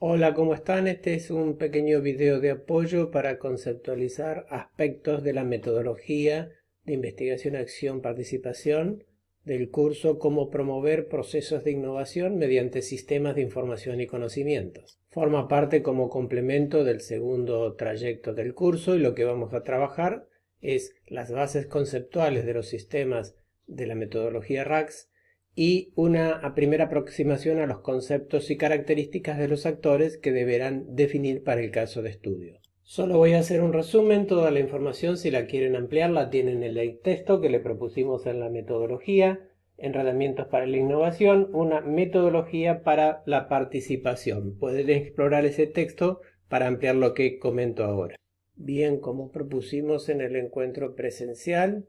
Hola, ¿cómo están? Este es un pequeño video de apoyo para conceptualizar aspectos de la metodología de investigación, acción, participación del curso Cómo promover procesos de innovación mediante sistemas de información y conocimientos. Forma parte como complemento del segundo trayecto del curso y lo que vamos a trabajar es las bases conceptuales de los sistemas de la metodología RACS y una primera aproximación a los conceptos y características de los actores que deberán definir para el caso de estudio. Solo voy a hacer un resumen. Toda la información, si la quieren ampliar, la tienen en el texto que le propusimos en la metodología, Enredamientos para la innovación, una metodología para la participación. Pueden explorar ese texto para ampliar lo que comento ahora. Bien, como propusimos en el encuentro presencial,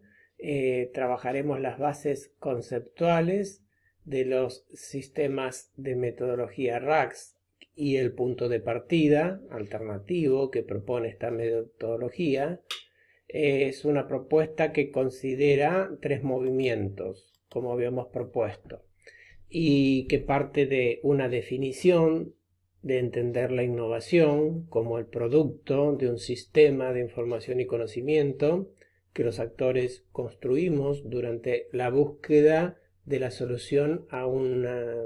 trabajaremos las bases conceptuales de los sistemas de metodología RACS y el punto de partida alternativo que propone esta metodología. Es una propuesta que considera tres movimientos, como habíamos propuesto, y que parte de una definición de entender la innovación como el producto de un sistema de información y conocimiento que los actores construimos durante la búsqueda de la solución a un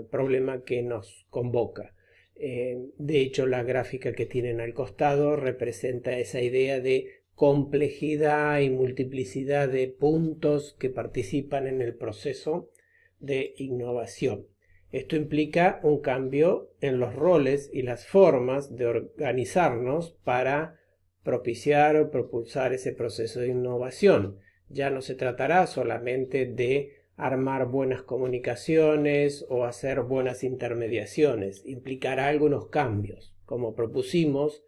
problema que nos convoca. De hecho, la gráfica que tienen al costado representa esa idea de complejidad y multiplicidad de puntos que participan en el proceso de innovación. Esto implica un cambio en los roles y las formas de organizarnos para propiciar o propulsar ese proceso de innovación. Ya no se tratará solamente de armar buenas comunicaciones o hacer buenas intermediaciones. Implicará algunos cambios. Como propusimos,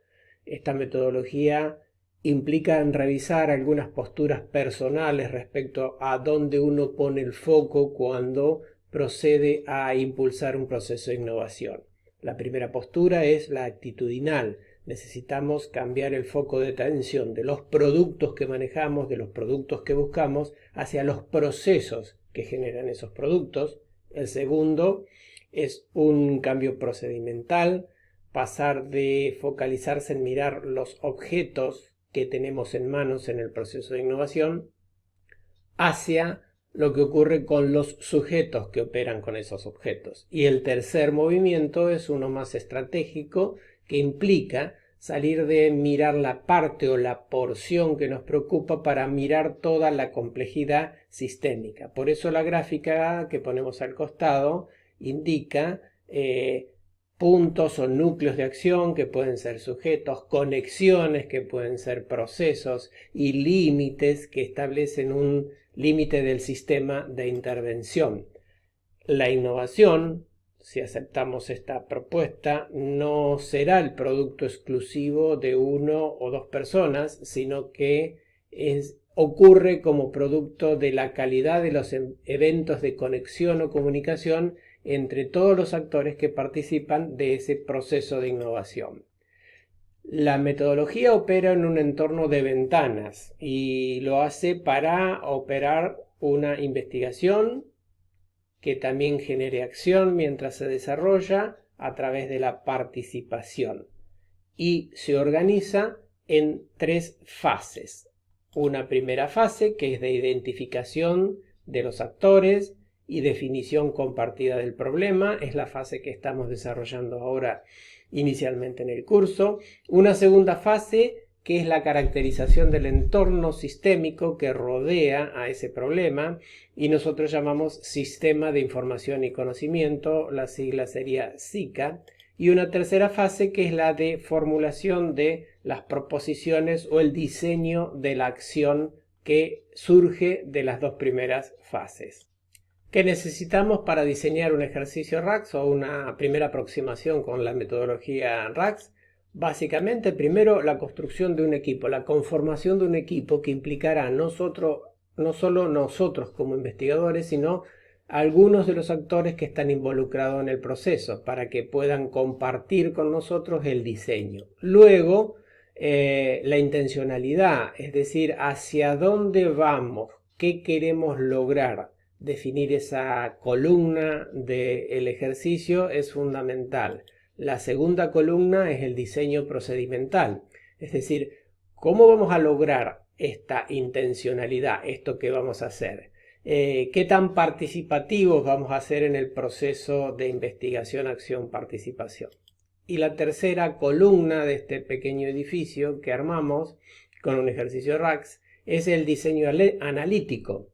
esta metodología implica en revisar algunas posturas personales respecto a dónde uno pone el foco cuando procede a impulsar un proceso de innovación. La primera postura es la actitudinal. Necesitamos cambiar el foco de atención de los productos que manejamos, de los productos que buscamos, hacia los procesos que generan esos productos. El segundo es un cambio procedimental, pasar de focalizarse en mirar los objetos que tenemos en manos en el proceso de innovación hacia lo que ocurre con los sujetos que operan con esos objetos. Y el tercer movimiento es uno más estratégico que implica salir de mirar la parte o la porción que nos preocupa para mirar toda la complejidad sistémica. Por eso la gráfica que ponemos al costado indica puntos o núcleos de acción que pueden ser sujetos, conexiones que pueden ser procesos y límites que establecen un límite del sistema de intervención. La innovación, si aceptamos esta propuesta, no será el producto exclusivo de uno o dos personas, sino que ocurre como producto de la calidad de los eventos de conexión o comunicación entre todos los actores que participan de ese proceso de innovación. La metodología opera en un entorno de ventanas y lo hace para operar una investigación que también genere acción mientras se desarrolla a través de la participación, y se organiza en tres fases. Una primera fase que es de identificación de los actores y definición compartida del problema, es la fase que estamos desarrollando ahora inicialmente en el curso. Una segunda fase que es la caracterización del entorno sistémico que rodea a ese problema y nosotros llamamos Sistema de Información y Conocimiento, la sigla sería SICA. Y una tercera fase que es la de formulación de las proposiciones o el diseño de la acción que surge de las dos primeras fases. ¿Qué necesitamos para diseñar un ejercicio RACS o una primera aproximación con la metodología RACS? Básicamente, primero, la construcción de un equipo, la conformación de un equipo que implicará no solo nosotros como investigadores, sino algunos de los actores que están involucrados en el proceso para que puedan compartir con nosotros el diseño. Luego, la intencionalidad, es decir, hacia dónde vamos, qué queremos lograr. Definir esa columna del ejercicio es fundamental. La segunda columna es el diseño procedimental, es decir, ¿cómo vamos a lograr esta intencionalidad, esto que vamos a hacer? ¿Qué tan participativos vamos a ser en el proceso de investigación, acción, participación? Y la tercera columna de este pequeño edificio que armamos con un ejercicio RACS es el diseño analítico.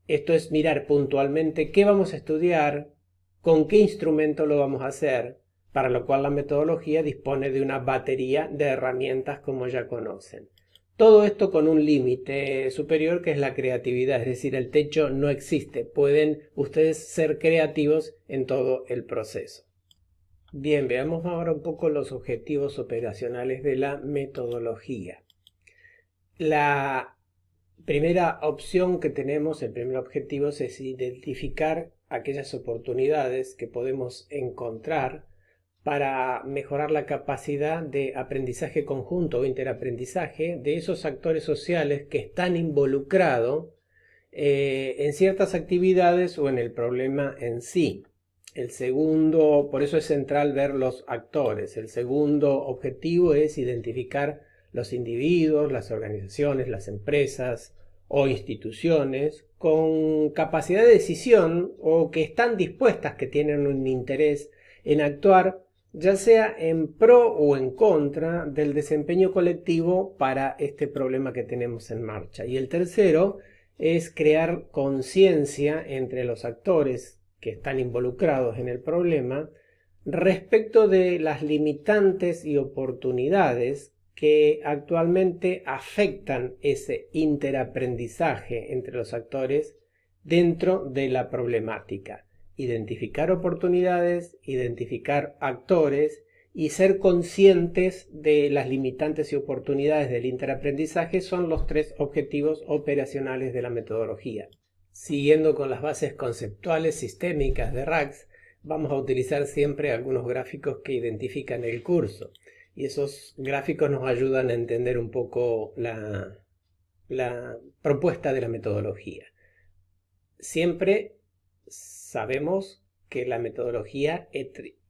Esto es mirar puntualmente qué vamos a estudiar, con qué instrumento lo vamos a hacer, para lo cual la metodología dispone de una batería de herramientas como ya conocen. Todo esto con un límite superior que es la creatividad, es decir, el techo no existe. Pueden ustedes ser creativos en todo el proceso. Bien, veamos ahora un poco los objetivos operacionales de la metodología. La primera opción que tenemos, el primer objetivo, es identificar aquellas oportunidades que podemos encontrar para mejorar la capacidad de aprendizaje conjunto o interaprendizaje de esos actores sociales que están involucrados en ciertas actividades o en el problema en sí. El segundo, por eso es central ver los actores. El segundo objetivo es identificar los individuos, las organizaciones, las empresas o instituciones con capacidad de decisión o que están dispuestas, que tienen un interés en actuar, ya sea en pro o en contra del desempeño colectivo para este problema que tenemos en marcha. Y el tercero es crear conciencia entre los actores que están involucrados en el problema respecto de las limitantes y oportunidades que actualmente afectan ese interaprendizaje entre los actores dentro de la problemática. Identificar oportunidades, identificar actores y ser conscientes de las limitantes y oportunidades del interaprendizaje son los tres objetivos operacionales de la metodología. Siguiendo con las bases conceptuales sistémicas de RACS, vamos a utilizar siempre algunos gráficos que identifican el curso. Y esos gráficos nos ayudan a entender un poco la propuesta de la metodología. Siempre sabemos que la metodología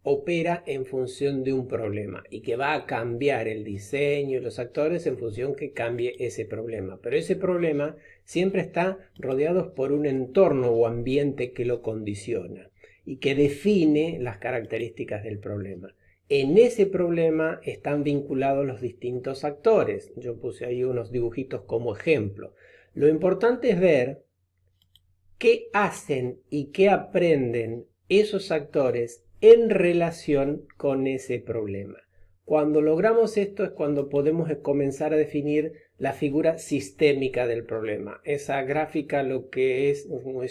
opera en función de un problema y que va a cambiar el diseño y los actores en función que cambie ese problema. Pero ese problema siempre está rodeado por un entorno o ambiente que lo condiciona y que define las características del problema. En ese problema están vinculados los distintos actores. Yo puse ahí unos dibujitos como ejemplo. Lo importante es ver qué hacen y qué aprenden esos actores en relación con ese problema. Cuando logramos esto es cuando podemos comenzar a definir la figura sistémica del problema. Esa gráfica lo que es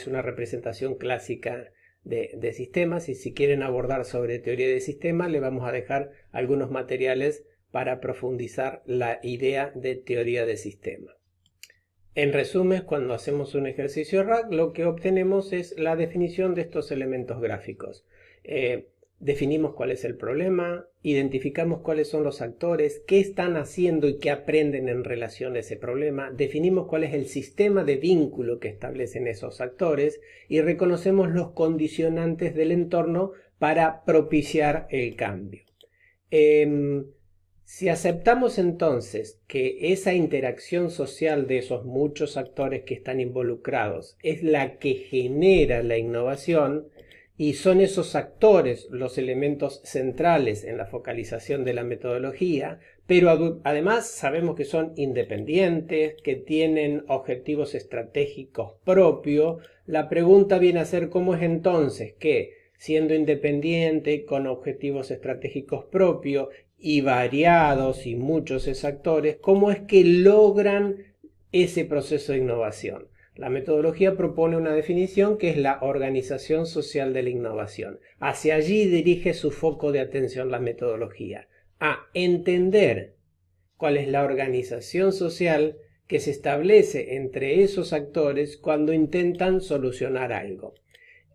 una representación clásica de sistemas, y si quieren abordar sobre teoría de sistemas le vamos a dejar algunos materiales para profundizar la idea de teoría de sistemas. En resumen, cuando hacemos un ejercicio RAC, lo que obtenemos es la definición de estos elementos gráficos. Definimos cuál es el problema, identificamos cuáles son los actores, qué están haciendo y qué aprenden en relación a ese problema, definimos cuál es el sistema de vínculo que establecen esos actores y reconocemos los condicionantes del entorno para propiciar el cambio. Si aceptamos entonces que esa interacción social de esos muchos actores que están involucrados es la que genera la innovación y son esos actores los elementos centrales en la focalización de la metodología, pero además sabemos que son independientes, que tienen objetivos estratégicos propios, la pregunta viene a ser cómo es entonces que, siendo independiente, con objetivos estratégicos propios y variados y muchos actores, ¿cómo es que logran ese proceso de innovación? La metodología propone una definición que es la organización social de la innovación. Hacia allí dirige su foco de atención la metodología, a entender cuál es la organización social que se establece entre esos actores cuando intentan solucionar algo.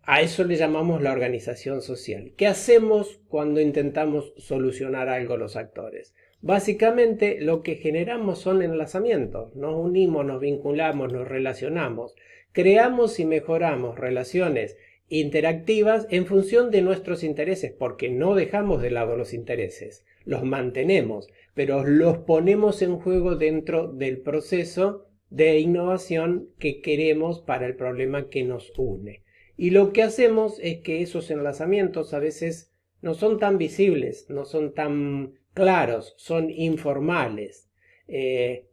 A eso le llamamos la organización social. ¿Qué hacemos cuando intentamos solucionar algo los actores? Básicamente lo que generamos son enlazamientos. Nos unimos, nos vinculamos, nos relacionamos. Creamos y mejoramos relaciones interactivas en función de nuestros intereses, porque no dejamos de lado los intereses, los mantenemos, pero los ponemos en juego dentro del proceso de innovación que queremos para el problema que nos une. Y lo que hacemos es que esos enlazamientos a veces no son tan visibles, no son tan claros, son informales.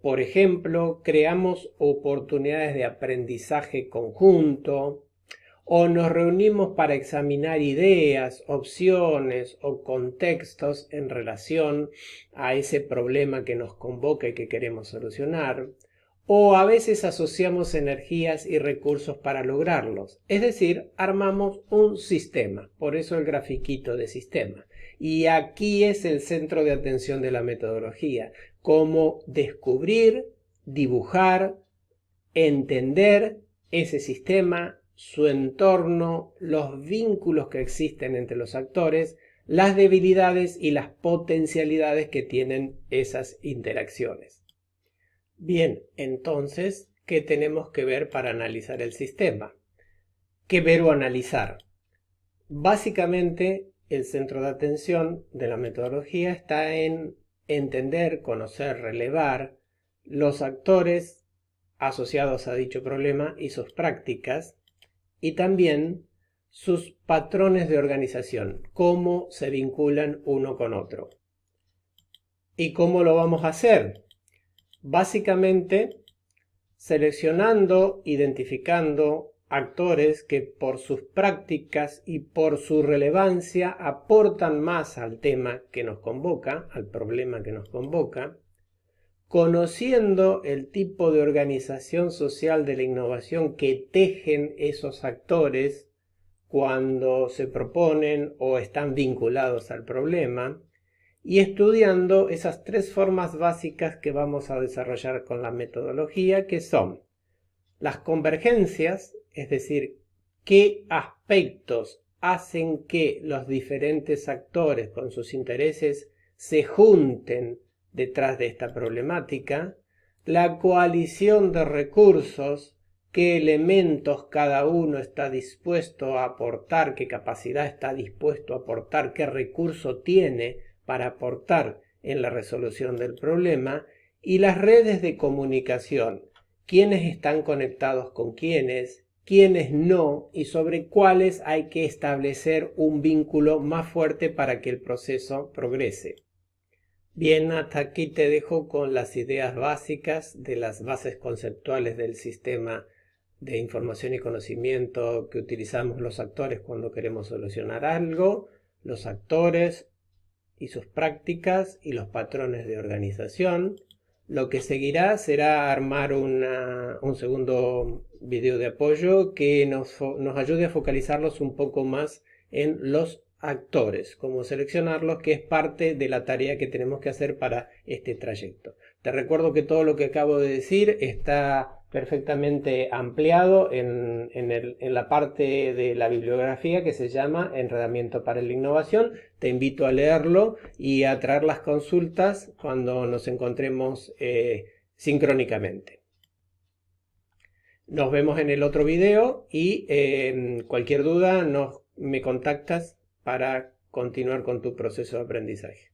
Por ejemplo, creamos oportunidades de aprendizaje conjunto, o nos reunimos para examinar ideas, opciones o contextos en relación a ese problema que nos convoca y que queremos solucionar, o a veces asociamos energías y recursos para lograrlos, es decir, armamos un sistema, por eso el grafiquito de sistema. Y aquí es el centro de atención de la metodología, cómo descubrir, dibujar, entender ese sistema, su entorno, los vínculos que existen entre los actores, las debilidades y las potencialidades que tienen esas interacciones. Bien, entonces, ¿qué tenemos que ver para analizar el sistema? ¿Qué ver o analizar? Básicamente, el centro de atención de la metodología está en entender, conocer, relevar los actores asociados a dicho problema y sus prácticas, y también sus patrones de organización, cómo se vinculan uno con otro. ¿Y cómo lo vamos a hacer? Básicamente, seleccionando, identificando actores que por sus prácticas y por su relevancia aportan más al tema que nos convoca, al problema que nos convoca, conociendo el tipo de organización social de la innovación que tejen esos actores cuando se proponen o están vinculados al problema, y estudiando esas tres formas básicas que vamos a desarrollar con la metodología, que son las convergencias, es decir, qué aspectos hacen que los diferentes actores con sus intereses se junten detrás de esta problemática, la coalición de recursos, qué elementos cada uno está dispuesto a aportar, qué capacidad está dispuesto a aportar, qué recurso tiene para aportar en la resolución del problema, y las redes de comunicación, quiénes están conectados con quiénes, quiénes no, y sobre cuáles hay que establecer un vínculo más fuerte para que el proceso progrese. Bien, hasta aquí te dejo con las ideas básicas de las bases conceptuales del sistema de información y conocimiento que utilizamos los actores cuando queremos solucionar algo, los actores y sus prácticas y los patrones de organización. Lo que seguirá será armar un segundo video de apoyo que nos ayude a focalizarlos un poco más en los actores, cómo seleccionarlos, que es parte de la tarea que tenemos que hacer para este trayecto. Te recuerdo que todo lo que acabo de decir está perfectamente ampliado en la parte de la bibliografía que se llama Enredamiento para la Innovación. Te invito a leerlo y a traer las consultas cuando nos encontremos sincrónicamente. Nos vemos en el otro video y cualquier duda me contactas para continuar con tu proceso de aprendizaje.